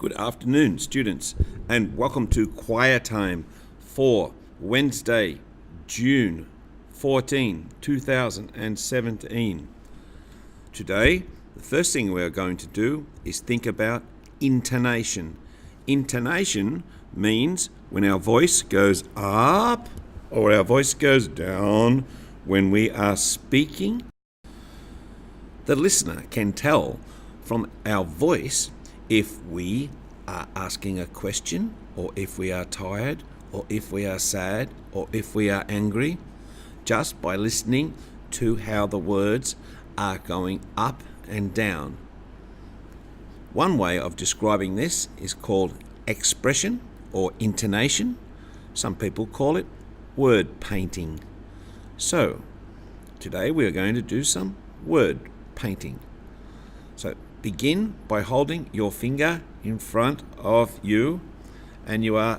Good afternoon, students, and welcome to Choir Time for Wednesday, June 14, 2017. Today, the first thing we are going to do is think about intonation. Intonation means when our voice goes up or our voice goes down when we are speaking. The listener can tell from our voice if we are asking a question, or if we are tired, or if we are sad, or if we are angry, just by listening to how the words are going up and down. One way of describing this is called expression or intonation. Some people call it word painting. So, today we are going to do some word painting. So, begin by holding your finger in front of you and you are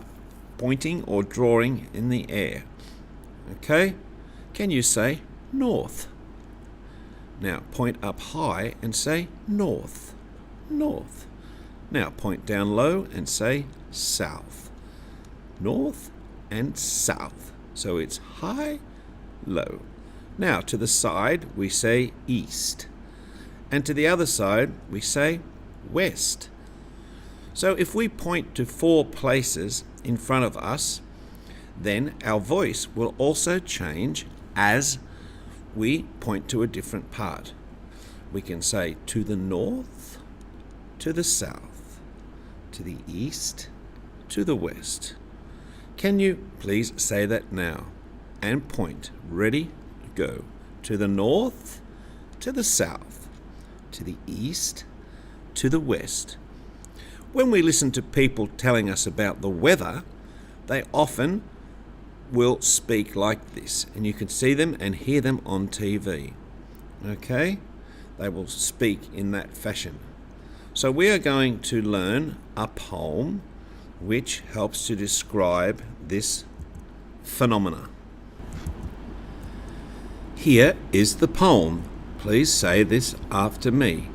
pointing or drawing in the air. Okay? Can you say north? Now point up high and say north. North. Now point down low and say south. North and south. So it's high, low. Now to the side we say east. And to the other side, we say west. So if we point to 4 places in front of us, then our voice will also change as we point to a different part. We can say to the north, to the south, to the east, to the west. Can you please say that now? And point. Ready? Go. To the north, to the south, to the east, to the west. When we listen to people telling us about the weather, they often will speak like this, and you can see them and hear them on TV. Okay? They will speak in that fashion. So we are going to learn a poem which helps to describe this phenomena. Here is the poem. Please say this after me.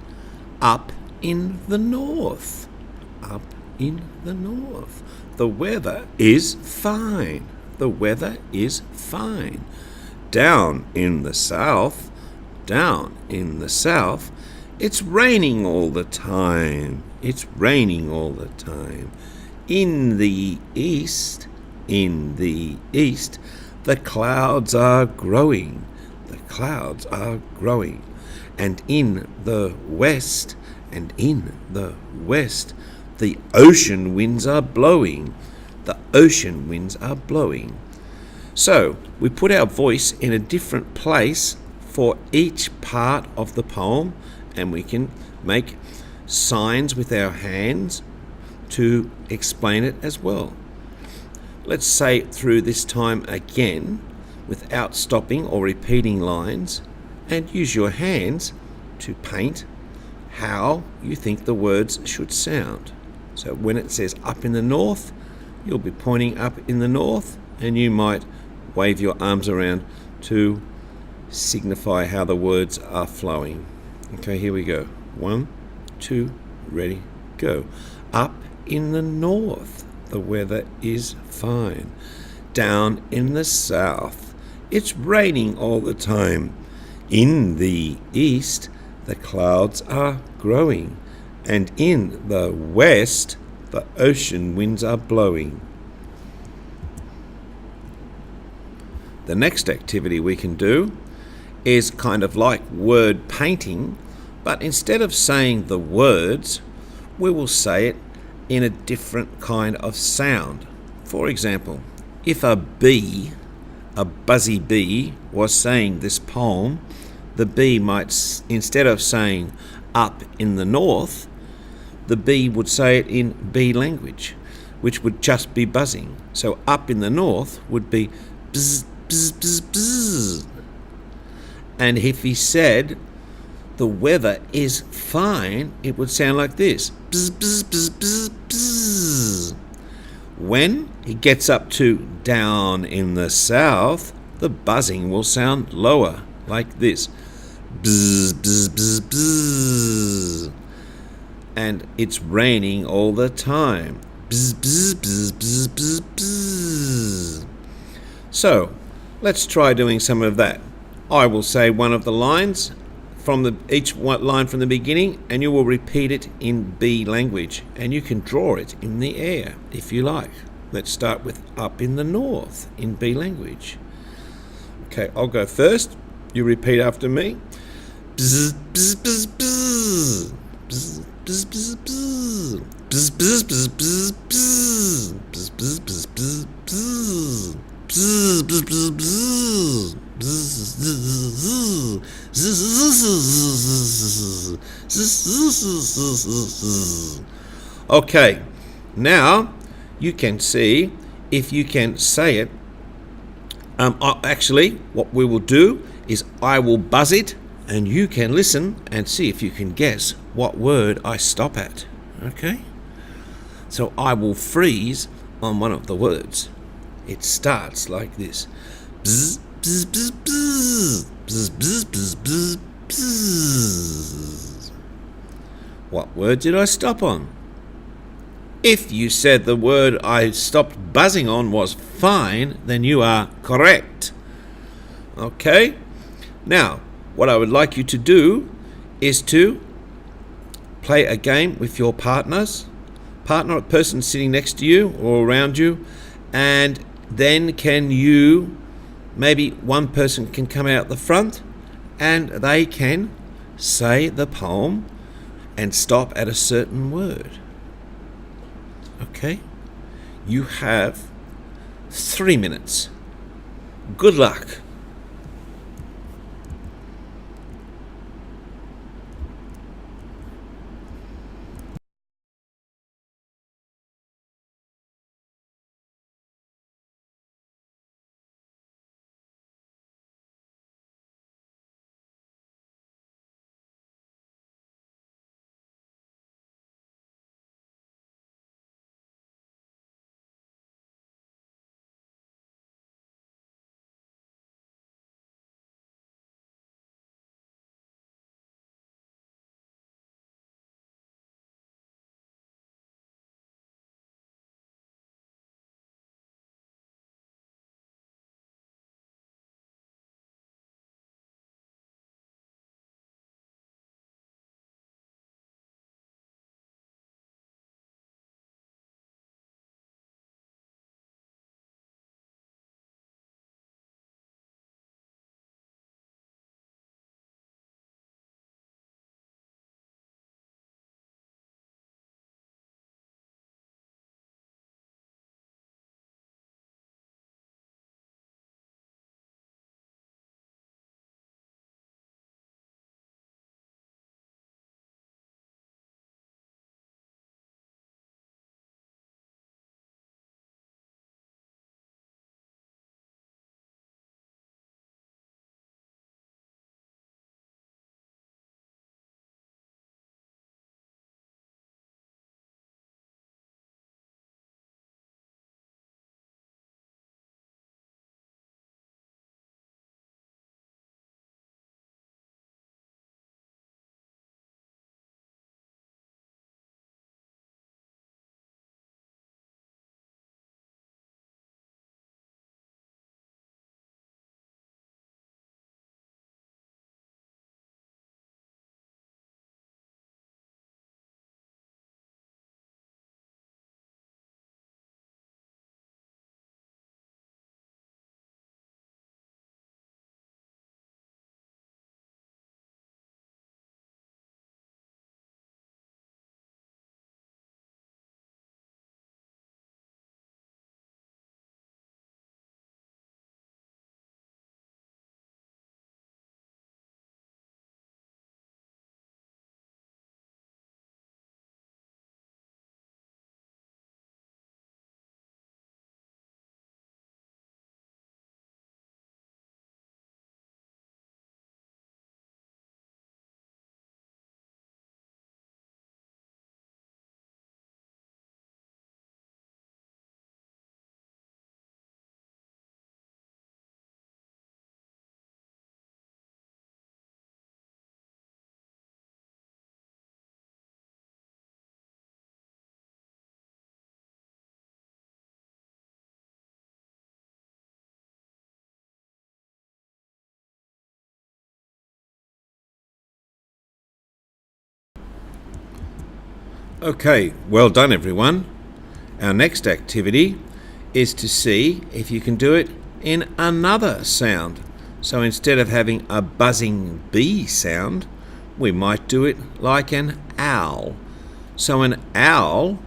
Up in the north, up in the north, the weather is fine, the weather is fine. Down in the south, down in the south, it's raining all the time, it's raining all the time. In the east, the clouds are growing, the clouds are growing. And in the west, the ocean winds are blowing, the ocean winds are blowing. So we put our voice in a different place for each part of the poem, and we can make signs with our hands to explain it as well. Let's say it through this time again without stopping or repeating lines, and use your hands to paint how you think the words should sound. So when it says up in the north, you'll be pointing up in the north, and you might wave your arms around to signify how the words are flowing. Okay, here we go. 1, 2, ready, go. Up in the north, the weather is fine. Down in the south, it's raining all the time. In the east, the clouds are growing, and in the west, the ocean winds are blowing. The next activity we can do is kind of like word painting, but instead of saying the words, we will say it in a different kind of sound. For example, if a bee, a buzzy bee, was saying this poem, the bee might, instead of saying up in the north, the bee would say it in bee language, which would just be buzzing. So up in the north would be bzz, bzz, bzz, bzz. And if he said the weather is fine, it would sound like this. Bzz, bzz, bzz, bzz, bzz. When he gets up to down in the south, the buzzing will sound lower, like this. Bzz, bzz, bzz, bzz. and it's raining all the time. Bzz, bzz, bzz, bzz, bzz, bzz. So, let's try doing some of that. I will say one of the lines from each line from the beginning, and you will repeat it in B language, and you can draw it in the air if you like. Let's start with up in the north in B language. Okay, I'll go first. You repeat after me. Bzz, bzz, bzz, bzz. Bzz, bzz, bzz, bzz. Bzz, bzz, bzz, bzz, bzz. Bzz, bzz, bzz, bzz, bzz. Bzz, bzz, bzz, bzz. Okay, now you can see if you can say it. Actually, what we will do is I will buzz it, and you can listen and see if you can guess what word I stop at. Okay? So I will freeze on one of the words. It starts like this. Bzz, bzz, bzz, bzz. Bzz, bzz, bzz, bzz, bzz. What word did I stop on? If you said the word I stopped buzzing on was fine, then you are correct. Okay? Now, what I would like you to do is to play a game with your partner, a person sitting next to you or around you, and then maybe one person can come out the front and they can say the poem and stop at a certain word. Okay? You have 3 minutes. Good luck. Okay, well done everyone. Our next activity is to see if you can do it in another sound. So instead of having a buzzing bee sound, we might do it like an owl. So an owl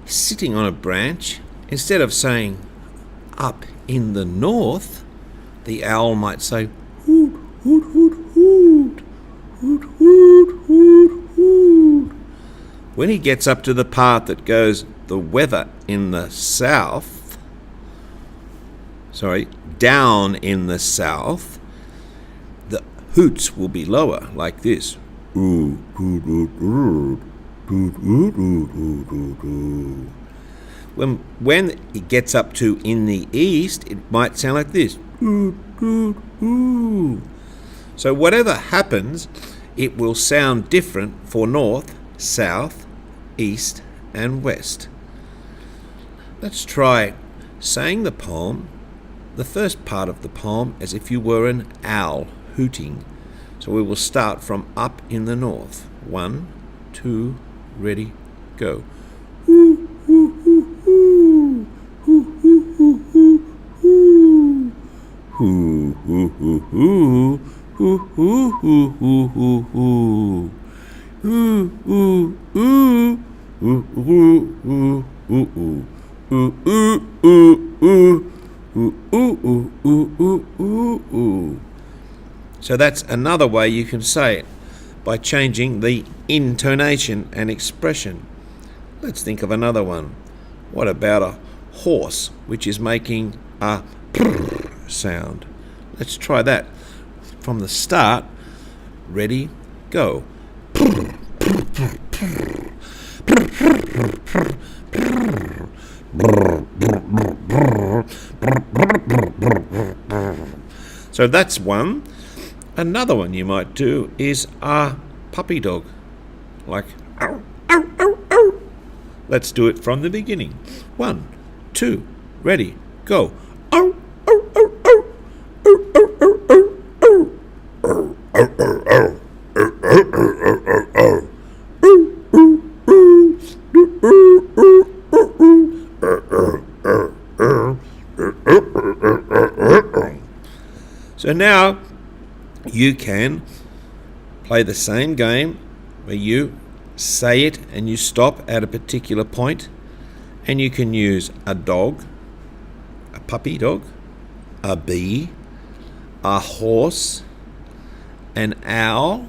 sitting on a branch, instead of saying up in the north, the owl might say hoot, hoot, hoot, hoot, hoot, hoot, hoot, hoot. When he gets up to the part that goes the weather in the south, down in the south, the hoots will be lower, like this. When it gets up to in the east, it might sound like this. So whatever happens, it will sound different for north, south, east, and west. Let's try saying the poem, the first part of the poem, as if you were an owl hooting. So we will start from up in the north. 1, 2, ready, go. So that's another way you can say it, by changing the intonation and expression. Let's think of another one. What about a horse which is making a prrr sound? Let's try that. From the start, ready, go. So that's one. Another one you might do is a puppy dog, like ow, ow, ow, ow. Let's do it from the beginning. 1, 2, ready, go. Ow, ow, ow, ow. Ow, ow, ow, ow, ow. Ow, ow, ow, ow. Ow, ow, ow, ow, ow, ow. Ow, ow, ow. Ow, ow, ow, ow, ow. So now you can play the same game where you say it and you stop at a particular point, and you can use a dog, a puppy dog, a bee, a horse, an owl,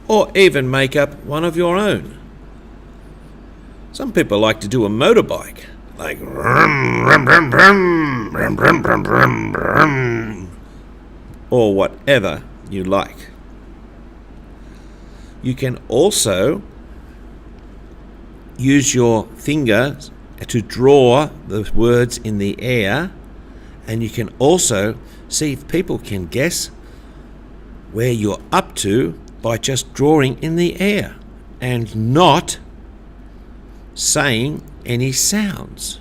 or even make up one of your own. Some people like to do a motorbike, like rum, rum, rum, rum, rum, rum, rum, rum, rum, or whatever you like. You can also use your fingers to draw the words in the air, and you can also see if people can guess where you're up to by just drawing in the air and not saying any sounds.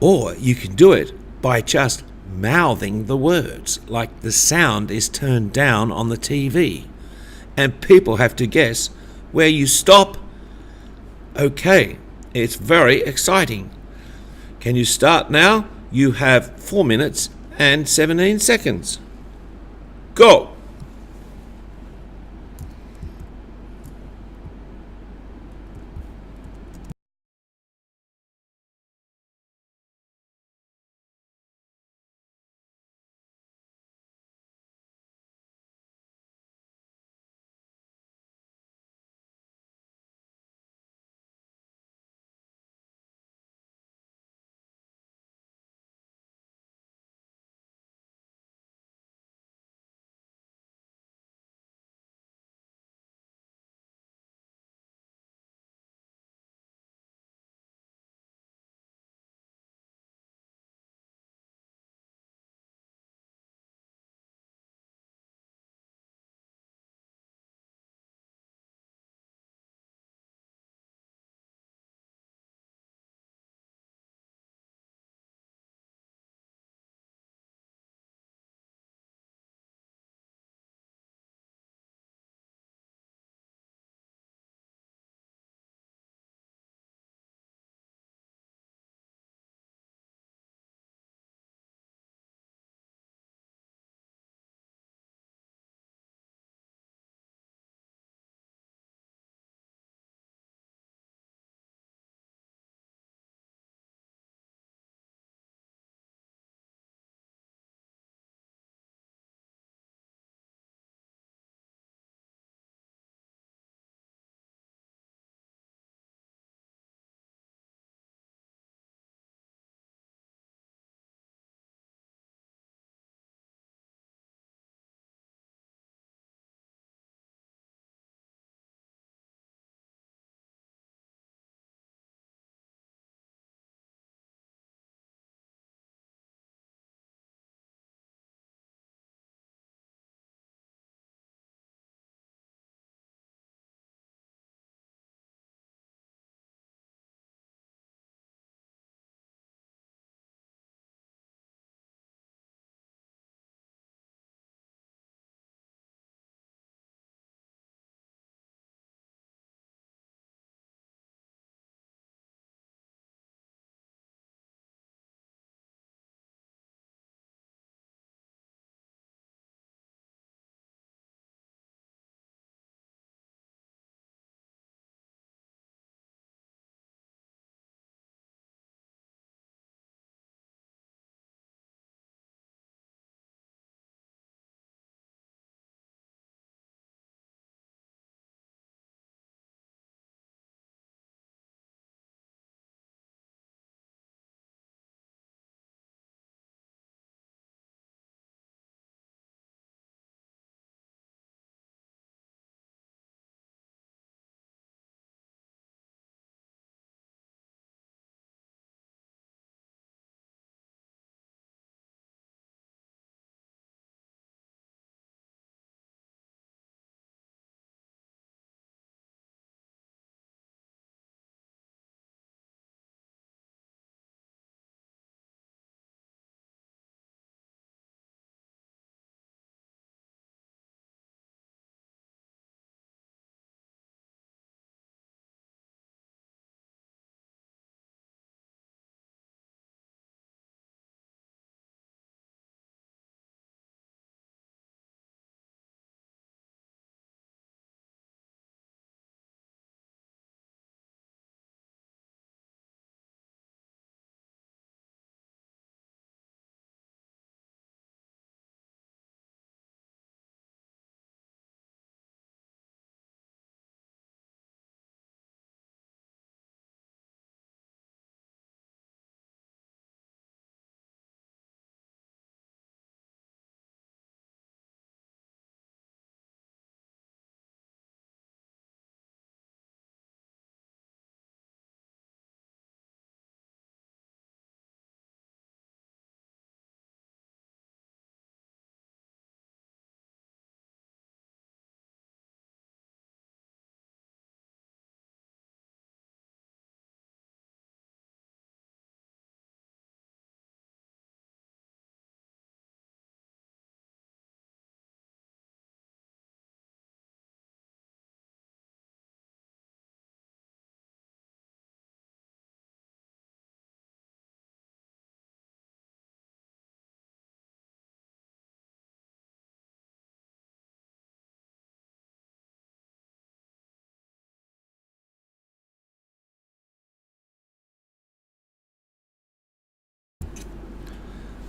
Or you can do it by just mouthing the words, like the sound is turned down on the TV, and people have to guess where you stop. Okay, it's very exciting. Can you start now? You have 4 minutes and 17 seconds. Go!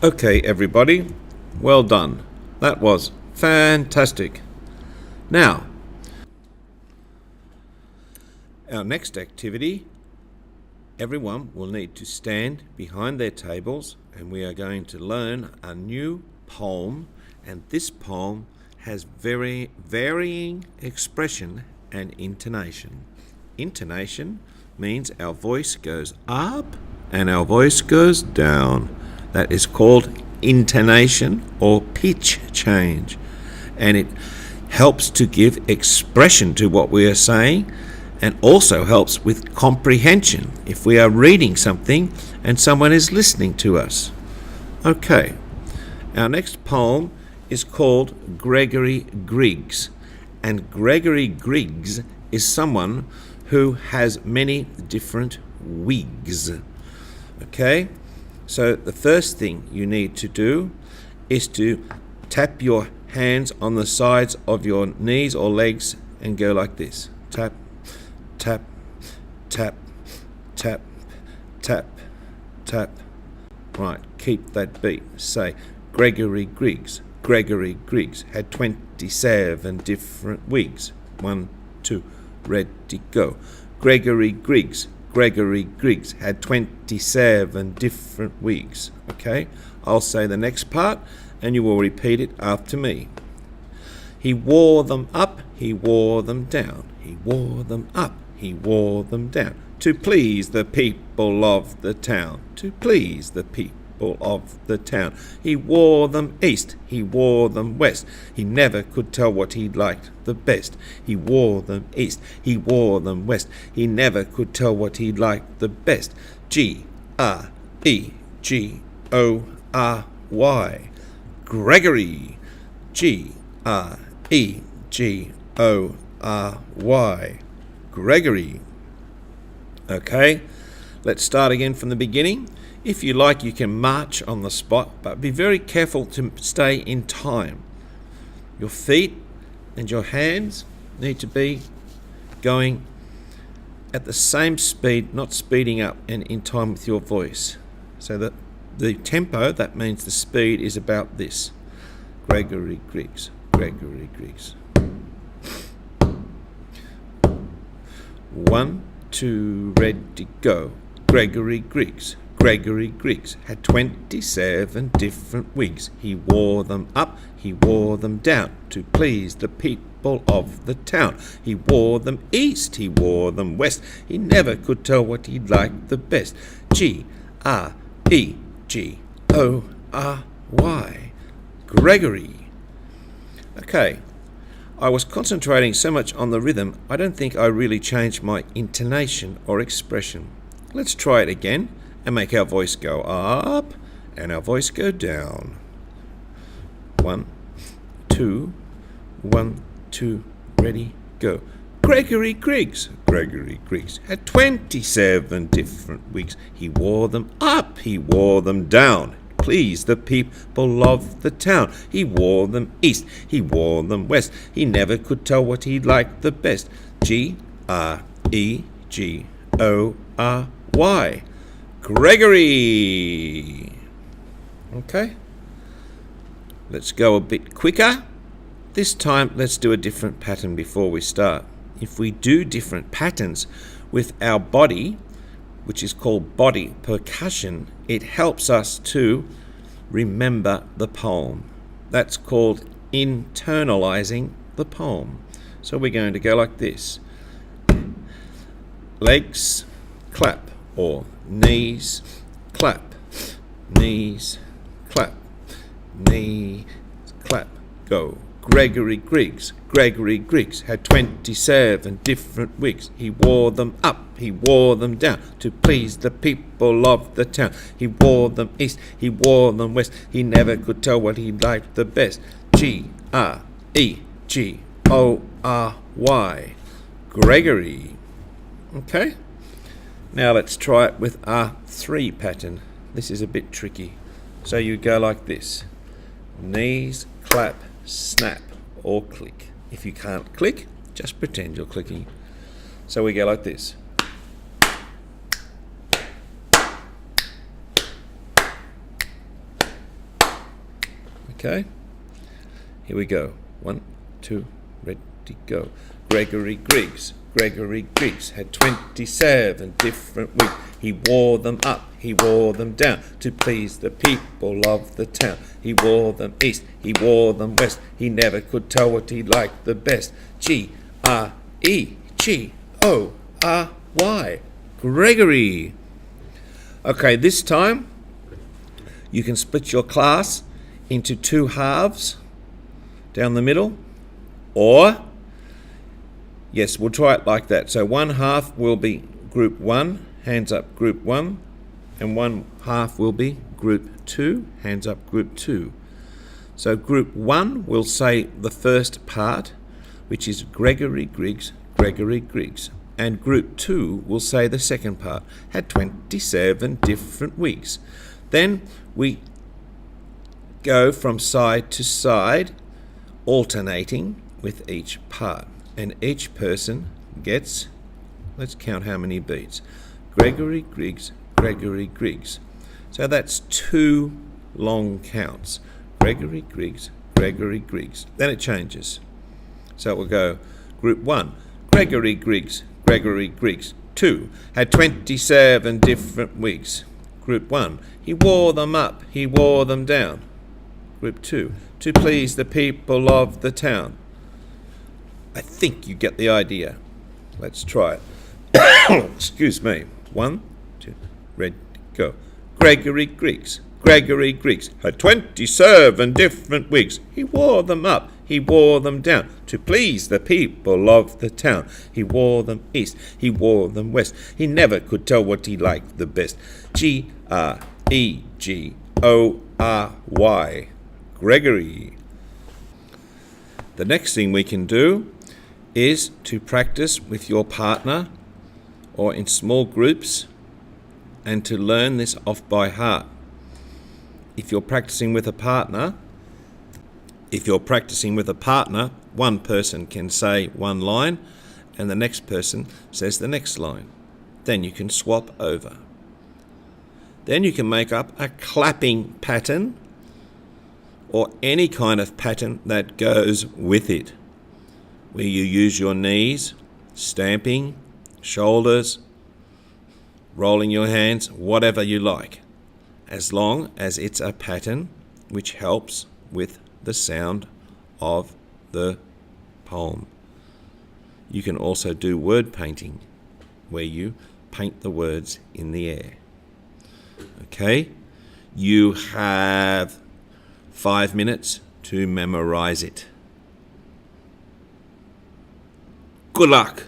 Okay, everybody, well done. That was fantastic. Now, our next activity, everyone will need to stand behind their tables and we are going to learn a new poem, and this poem has very varying expression and intonation. Intonation means our voice goes up and our voice goes down. That is called intonation or pitch change, and it helps to give expression to what we are saying and also helps with comprehension if we are reading something and someone is listening to us. Okay, our next poem is called Gregory Griggs, and Gregory Griggs is someone who has many different wigs. Okay, so the first thing you need to do is to tap your hands on the sides of your knees or legs and go like this. Tap, tap, tap, tap, tap, tap. Right, keep that beat. Say, Gregory Griggs. Gregory Griggs had 27 different wigs. 1, 2, ready, go. Gregory Griggs. Gregory Griggs had 27 different wigs. Okay, I'll say the next part and you will repeat it after me. He wore them up, he wore them down. He wore them up, he wore them down. To please the people of the town. To please the people of the town. He wore them east, he wore them west. He never could tell what he liked the best. He wore them east, he wore them west. He never could tell what he liked the best. Gregory. Gregory. Gregory. Okay, let's start again from the beginning. If you like, you can march on the spot, but be very careful to stay in time. Your feet and your hands need to be going at the same speed, not speeding up, and in time with your voice. So that the tempo, that means the speed, is about this. Gregory Griggs. Gregory Griggs. 1, 2, ready, go. Gregory Griggs. Gregory Griggs had 27 different wigs. He wore them up, he wore them down, to please the people of the town. He wore them east, he wore them west. He never could tell what he liked the best. Gregory. Gregory. Okay, I was concentrating so much on the rhythm, I don't think I really changed my intonation or expression. Let's try it again and make our voice go up and our voice go down. 1, 2, 1, 2, ready, go. Gregory Griggs. Gregory Griggs had 27 different wigs. He wore them up, he wore them down. Please the people of the town. He wore them east, he wore them west. He never could tell what he liked the best. Gregory. Gregory. Okay, let's go a bit quicker. This time let's do a different pattern before we start. If we do different patterns with our body, which is called body percussion, it helps us to remember the poem. That's called internalizing the poem. So we're going to go like this. Legs, clap, or knees, clap, knees, clap, knees, clap, go. Gregory Griggs. Gregory Griggs had 27 different wigs. He wore them up, he wore them down, to please the people of the town. He wore them east, he wore them west. He never could tell what he liked the best. Gregory. Gregory. Okay, now let's try it with our 3 pattern. This is a bit tricky. So you go like this. Knees, clap, snap, or click. If you can't click, just pretend you're clicking. So we go like this. Okay? Here we go. 1, 2, ready, go. Gregory Griggs. Gregory Griggs had 27 different wigs. He wore them up, he wore them down to please the people of the town. He wore them east, he wore them west. He never could tell what he liked the best. Gregory. Gregory. Okay, this time you can split your class into 2 halves down the middle, or yes, we'll try it like that. So one half will be group 1, hands up group 1, and one half will be group 2, hands up group 2. So group 1 will say the first part, which is Gregory Griggs, Gregory Griggs. And group 2 will say the second part, had 27 different wigs. Then we go from side to side, alternating with each part. And each person gets, let's count how many beats. Gregory Griggs, Gregory Griggs. So that's 2 long counts. Gregory Griggs, Gregory Griggs. Then it changes. So it will go group 1, Gregory Griggs, Gregory Griggs. 2, had 27 different wigs. Group 1, he wore them up, he wore them down. Group 2, to please the people of the town. I think you get the idea. Let's try it. Excuse me. 1, 2, ready, go. Gregory Griggs, Gregory Griggs had 27 different wigs. He wore them up, he wore them down to please the people of the town. He wore them east, he wore them west. He never could tell what he liked the best. Gregory. Gregory. The next thing we can do is to practice with your partner or in small groups and to learn this off by heart. If you're practicing with a partner, one person can say one line and the next person says the next line. Then you can swap over. Then you can make up a clapping pattern or any kind of pattern that goes with it, where you use your knees, stamping, shoulders, rolling your hands, whatever you like, as long as it's a pattern which helps with the sound of the poem. You can also do word painting, where you paint the words in the air. Okay? You have 5 minutes to memorize it. Good luck.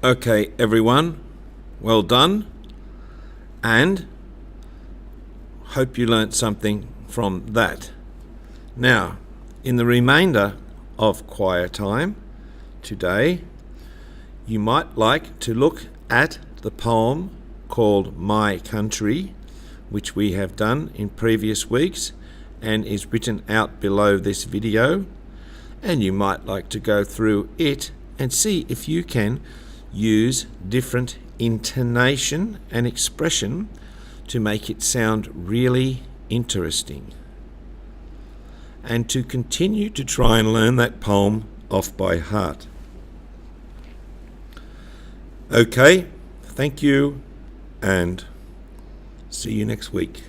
Okay, everyone, well done, and hope you learnt something from that. Now, in the remainder of Choir Time today, you might like to look at the poem called My Country, which we have done in previous weeks and is written out below this video, and you might like to go through it and see if you can use different intonation and expression to make it sound really interesting, and to continue to try and learn that poem off by heart. Okay, thank you, and see you next week.